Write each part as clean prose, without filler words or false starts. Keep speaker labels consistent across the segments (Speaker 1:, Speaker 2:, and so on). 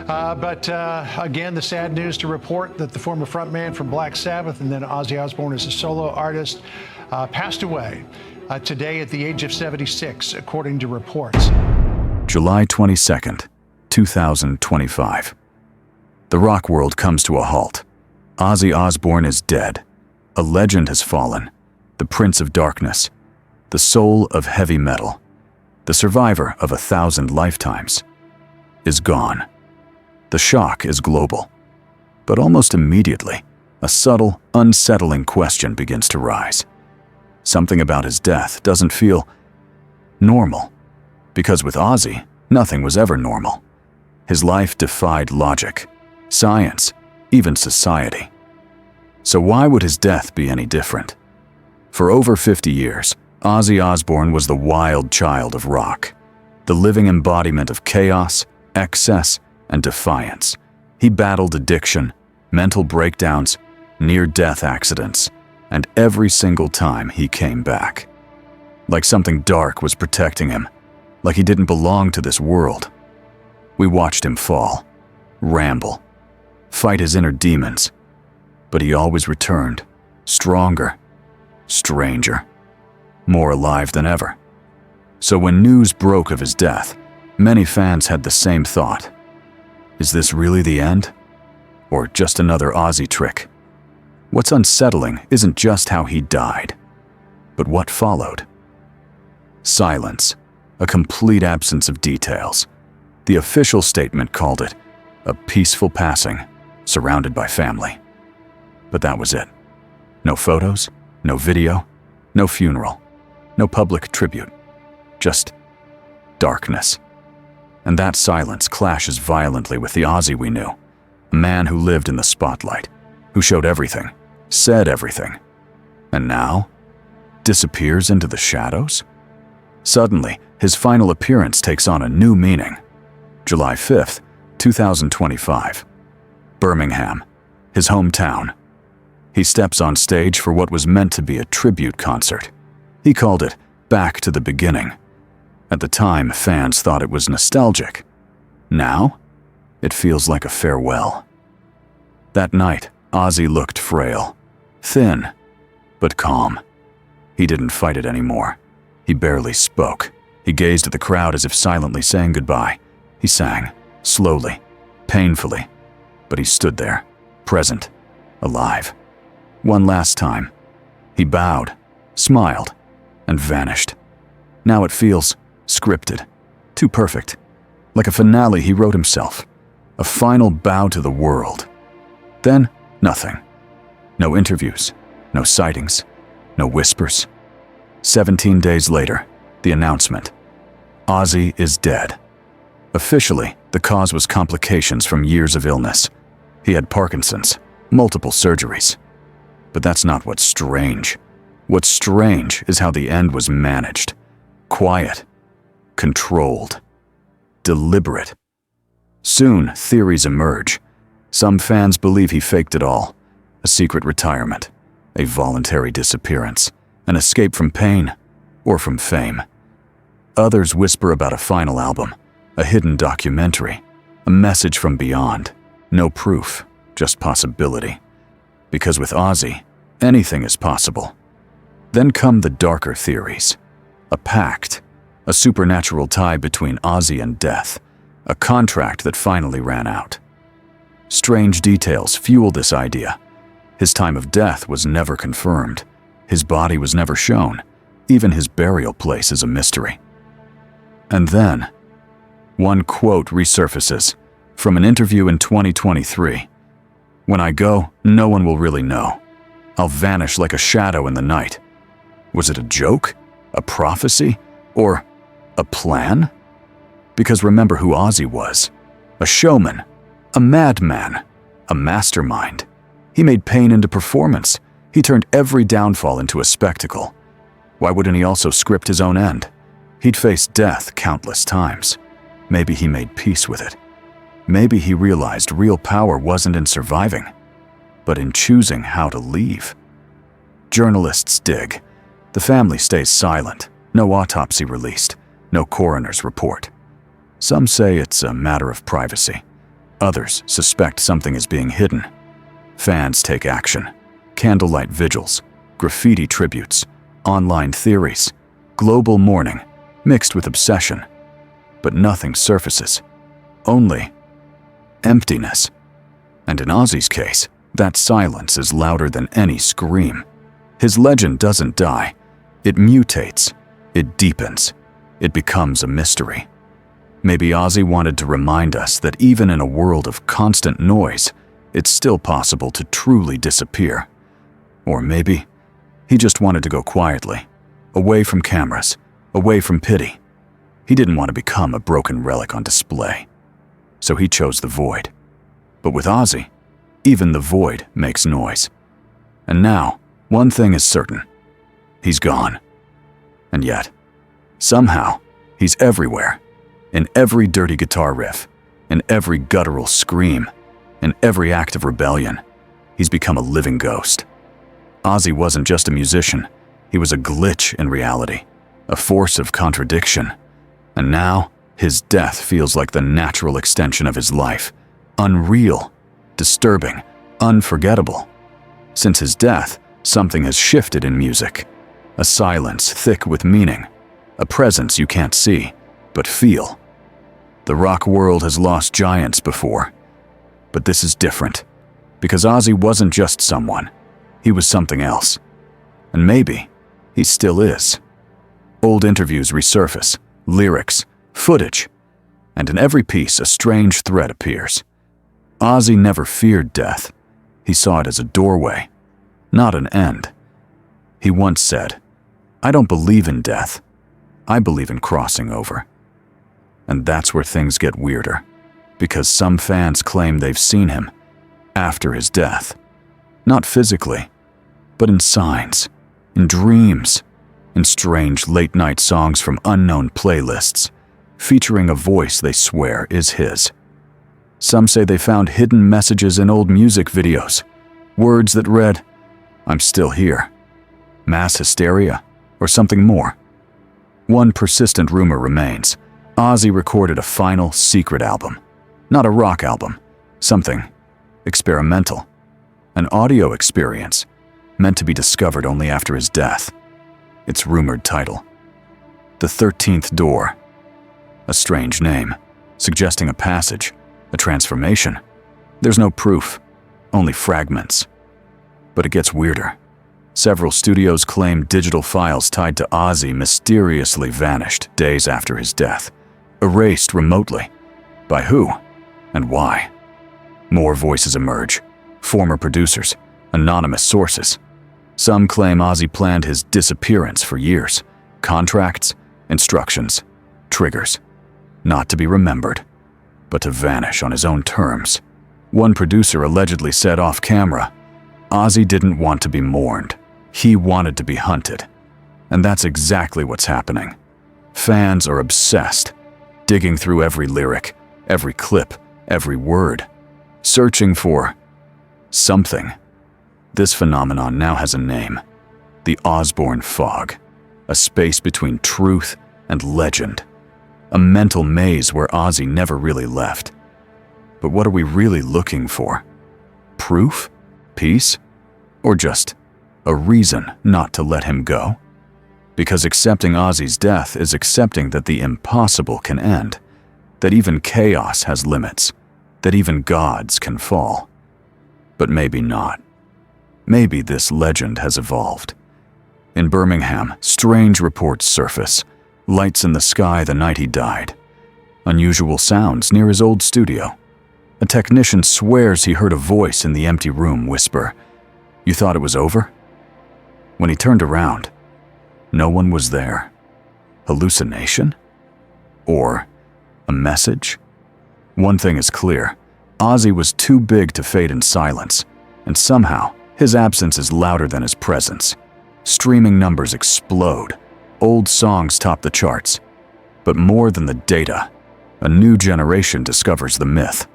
Speaker 1: Again, the sad news to report that the former frontman from Black Sabbath and then Ozzy Osbourne as a solo artist passed away today at the age of 76, according to reports.
Speaker 2: July 22nd, 2025. The rock world comes to a halt. Ozzy Osbourne is dead. A legend has fallen. The Prince of Darkness. The soul of heavy metal. The survivor of 1,000 lifetimes is gone. The shock is global. But almost immediately, a subtle, unsettling question begins to rise. Something about his death doesn't feel normal. Because with Ozzy, nothing was ever normal. His life defied logic, science, even society. So why would his death be any different? For over 50 years, Ozzy Osbourne was the wild child of rock, the living embodiment of chaos, excess, and defiance. He battled addiction, mental breakdowns, near-death accidents, and every single time he came back. Like something dark was protecting him, like he didn't belong to this world. We watched him fall, ramble, fight his inner demons, but he always returned, stronger, stranger, more alive than ever. So when news broke of his death, many fans had the same thought. Is this really the end? Or just another Ozzy trick? What's unsettling isn't just how he died, but what followed. Silence, a complete absence of details. The official statement called it a peaceful passing, surrounded by family. But that was it. No photos, no video, no funeral, no public tribute. Just darkness. And that silence clashes violently with the Ozzy we knew. A man who lived in the spotlight, who showed everything, said everything, and now disappears into the shadows? Suddenly, his final appearance takes on a new meaning. July 5th, 2025. Birmingham, his hometown. He steps on stage for what was meant to be a tribute concert. He called it Back to the Beginning. At the time, fans thought it was nostalgic. Now, it feels like a farewell. That night, Ozzy looked frail, thin, but calm. He didn't fight it anymore. He barely spoke. He gazed at the crowd as if silently saying goodbye. He sang, slowly, painfully, but he stood there, present, alive. One last time. He bowed, smiled, and vanished. Now it feels scripted, too perfect, like a finale he wrote himself, a final bow to the world. Then, nothing. No interviews, no sightings, no whispers. 17 days later, the announcement. Ozzy is dead. Officially, the cause was complications from years of illness. He had Parkinson's, multiple surgeries. But that's not what's strange. What's strange is how the end was managed. Quiet, controlled, deliberate. Soon, theories emerge. Some fans believe he faked it all. A secret retirement, a voluntary disappearance, an escape from pain or from fame. Others whisper about a final album, a hidden documentary, a message from beyond. No proof, just possibility. Because with Ozzy, anything is possible. Then come the darker theories. A pact, a supernatural tie between Ozzy and death, a contract that finally ran out. Strange details fuel this idea. His time of death was never confirmed. His body was never shown. Even his burial place is a mystery. And then, one quote resurfaces from an interview in 2023. "When I go, no one will really know. I'll vanish like a shadow in the night." Was it a joke? A prophecy? Or a plan? Because remember who Ozzy was. A showman, a madman, a mastermind. He made pain into performance. He turned every downfall into a spectacle. Why wouldn't he also script his own end? He'd faced death countless times. Maybe he made peace with it. Maybe he realized real power wasn't in surviving, but in choosing how to leave. Journalists dig. The family stays silent. No autopsy released. No coroner's report. Some say it's a matter of privacy. Others suspect something is being hidden. Fans take action. Candlelight vigils, graffiti tributes, online theories, global mourning, mixed with obsession. But nothing surfaces. Only emptiness. And in Ozzy's case, that silence is louder than any scream. His legend doesn't die. It mutates. It deepens. It becomes a mystery. Maybe Ozzy wanted to remind us that even in a world of constant noise, it's still possible to truly disappear. Or maybe he just wanted to go quietly, away from cameras, away from pity. He didn't want to become a broken relic on display. So he chose the void. But with Ozzy, even the void makes noise. And now, one thing is certain. He's gone. And yet, somehow, he's everywhere. In every dirty guitar riff, in every guttural scream, in every act of rebellion, he's become a living ghost. Ozzy wasn't just a musician. He was a glitch in reality, a force of contradiction. And now, his death feels like the natural extension of his life. Unreal, disturbing, unforgettable. Since his death, something has shifted in music. A silence thick with meaning. A presence you can't see, but feel. The rock world has lost giants before. But this is different. Because Ozzy wasn't just someone. He was something else. And maybe he still is. Old interviews resurface. Lyrics, footage, and in every piece a strange thread appears. Ozzy never feared death. He saw it as a doorway, not an end. He once said, "I don't believe in death. I believe in crossing over." And that's where things get weirder, because some fans claim they've seen him after his death. Not physically, but in signs, in dreams, in strange late-night songs from unknown playlists, featuring a voice they swear is his. Some say they found hidden messages in old music videos, words that read, "I'm still here," mass hysteria, or something more. One persistent rumor remains. Ozzy recorded a final secret album. Not a rock album, something experimental. An audio experience meant to be discovered only after his death. Its rumored title, The 13th Door. A strange name, suggesting a passage, a transformation. There's no proof, only fragments. But it gets weirder. Several studios claim digital files tied to Ozzy mysteriously vanished days after his death, erased remotely. By who and why? More voices emerge, former producers, anonymous sources. Some claim Ozzy planned his disappearance for years. Contracts, instructions, triggers. Not to be remembered, but to vanish on his own terms. One producer allegedly said off camera, Ozzy didn't want to be mourned. He wanted to be hunted. And that's exactly what's happening. Fans are obsessed, digging through every lyric, every clip, every word, searching for something. This phenomenon now has a name, the Osbourne fog, a space between truth and legend, a mental maze where Ozzy never really left. But what are we really looking for? Proof? Peace? Or just a reason not to let him go? Because accepting Ozzy's death is accepting that the impossible can end, that even chaos has limits, that even gods can fall. But maybe not. Maybe this legend has evolved. In Birmingham, strange reports surface. Lights in the sky the night he died. Unusual sounds near his old studio. A technician swears he heard a voice in the empty room whisper, "You thought it was over?" When he turned around, no one was there. Hallucination? Or a message? One thing is clear. Ozzy was too big to fade in silence, and somehow his absence is louder than his presence. Streaming numbers explode. Old songs top the charts. But more than the data, a new generation discovers the myth.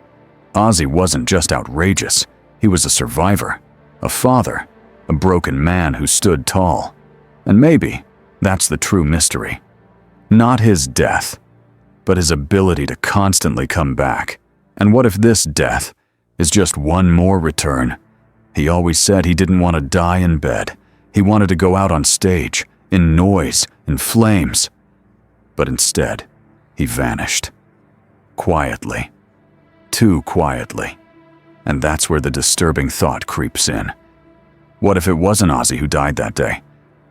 Speaker 2: Ozzy wasn't just outrageous. He was a survivor, a father, a broken man who stood tall. And maybe that's the true mystery. Not his death, but his ability to constantly come back, And what if this death is just one more return? He always said he didn't want to die in bed. He wanted to go out on stage, in noise, in flames. But instead, he vanished. Quietly. Too quietly. And that's where the disturbing thought creeps in. What if it wasn't Ozzy who died that day?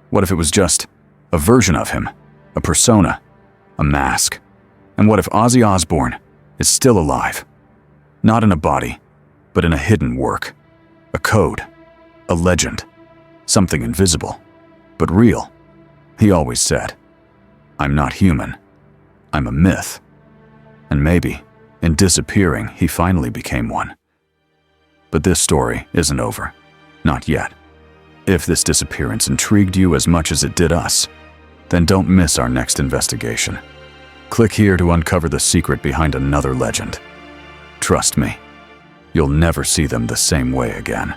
Speaker 2: What if it was just a version of him, a persona, a mask? And what if Ozzy Osbourne is still alive? Not in a body, but in a hidden work. A code, a legend, something invisible, but real. He always said, "I'm not human. I'm a myth." And maybe, in disappearing, he finally became one. But this story isn't over. Not yet. If this disappearance intrigued you as much as it did us, then don't miss our next investigation. Click here to uncover the secret behind another legend. Trust me, you'll never see them the same way again.